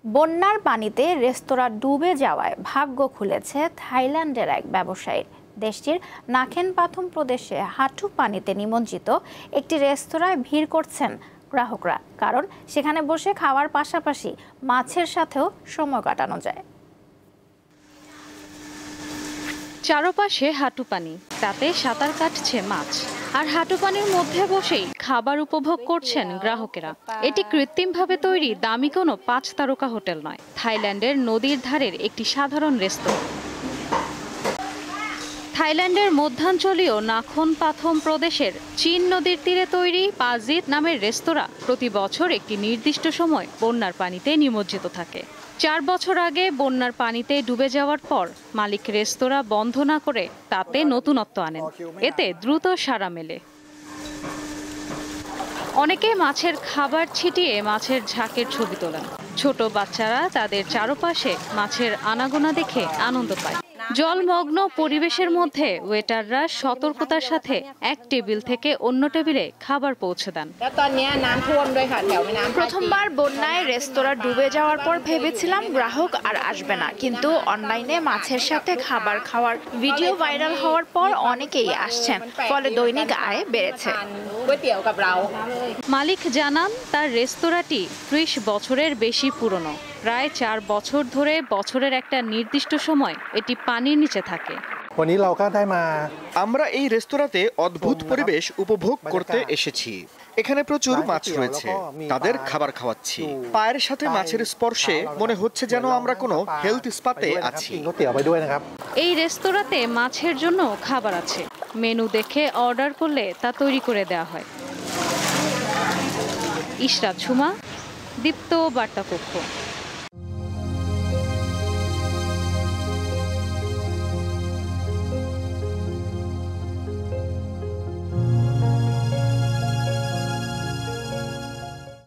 বন্যার পানিতে রেস্তোরাঁ ডুবে যাওয়ায় ভাগ্য খুলেছে থাইল্যান্ডের এক ব্যবসায়ীর। দেশটির নাখেন পাথুম প্রদেশে হাঁটু পানিতে নিমজ্জিত একটি রেস্তোরাঁয় ভিড় করছেন গ্রাহকরা, কারণ সেখানে বসে খাওয়ার পাশাপাশি মাছের সাথেও সময় কাটানো যায়। চারপাশে হাঁটু পানি, তাতে সাঁতার কাটছে মাছ, আর হাঁটু পানির মধ্যে বসেই খাবার উপভোগ করছেন গ্রাহকেরা। এটি কৃত্রিমভাবে তৈরি দামি কোনো 5 তারকা হোটেল নয়, থাইল্যান্ডের নদীর ধারের একটি সাধারণ রেস্তোরাঁ। থাইল্যান্ডের মধ্যাঞ্চলীয় নাখন পাথম প্রদেশের চীন নদীর তীরে তৈরি পাজিত নামের রেস্তোরাঁ প্রতি বছর একটি নির্দিষ্ট সময় বন্যার পানিতে নিমজ্জিত থাকে। 4 বছর আগে বন্যার পানিতে ডুবে যাওয়ার পর মালিক রেস্তোরাঁ বন্ধ না করে তাতে নতুনত্ব আনেন। এতে দ্রুত সাড়া মেলে। অনেকে মাছের খাবার ছিটিয়ে মাছের ঝাঁকের ছবি তোলেন। ছোট বাচ্চারা তাদের চারপাশে মাছের আনাগোনা দেখে আনন্দ পায়। জলমগ্ন পরিবেশের মধ্যে ওয়েটাররা সতর্কতার সাথে এক টেবিল থেকে অন্য টেবিলে খাবার পৌঁছে দেন। প্রথমবার বন্যায় রেস্তোরাঁ ডুবে যাওয়ার পর ভেবেছিলাম গ্রাহক আর আসবে না, কিন্তু অনলাইনে মাছের সাথে খাবার খাওয়ার ভিডিও ভাইরাল হওয়ার পর অনেকেই আসছেন, ফলে দৈনিক আয় বেড়েছে। মালিক জানান তার রেস্তোরাঁটি 30 বছরের বেশি পুরনো। প্রায় 4 বছর ধরে বছরের একটা নির্দিষ্ট সময় এটি পানির নিচে থাকে। আমরা এই রেস্তোরাঁতে অদ্ভুত পরিবেশ উপভোগ করতে এসেছি। এখানে প্রচুর মাছ রয়েছে, তাদের খাবার খাওয়াচ্ছি। পায়ের সাথে মাছের স্পর্শে মনে হচ্ছে যেন আমরা কোনো হেলথ স্পাতে আছি। এই রেস্তোরাঁতে মাছের জন্য খাবার আছে। মেনু দেখে অর্ডার করলে তা তৈরি করে দেওয়া হয়। ইশরাত ঝুমা, দীপ্ত বার্তা কক্ষ।